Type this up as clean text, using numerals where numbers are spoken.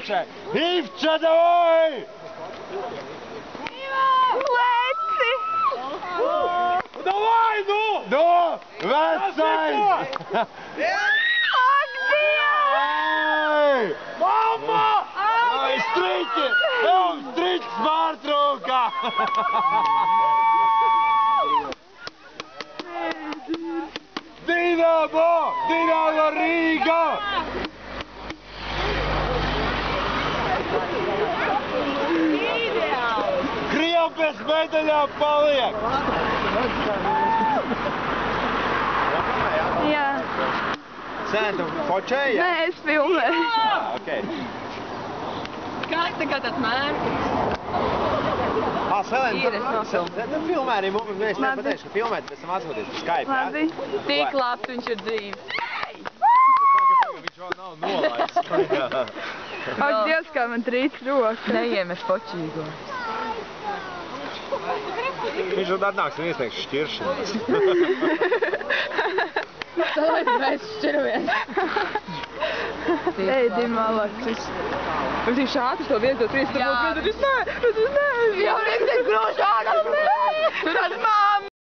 Ивче! Ивче, давай! Leci! Давай, nu! Nu! Vecais! Ak, Dievs! Mamma! Ai, striķi! Tev striķis pārtrūkā! Dinamo! Dinamo Rīga! Krievi bez medaļām paliek! Jā. Sen, tu fočēji? Nē, es filmēju. Okay. Kāds tagad tāds mērķis? Selēn, Ir, es nofilmēju. tu filmē arī mums, mēs nepateikšu, ka filmēt, pēc tam atsūties pa Skype, jā? Labi. Tik labs viņš ir dzīves. Viņš vēl nav nolaists. Ak, Dievs, kā man trīc roka. Neiemes počīgo. Viņš vēl atnāks un iesniegs šķiršanas. Lai mēs šķiramies. Ej, Dimalacis. Viņš ir šāds to vietu, 3 turbūt, bet viņš nē. Jau viens ir grūšānam! Tur atmā!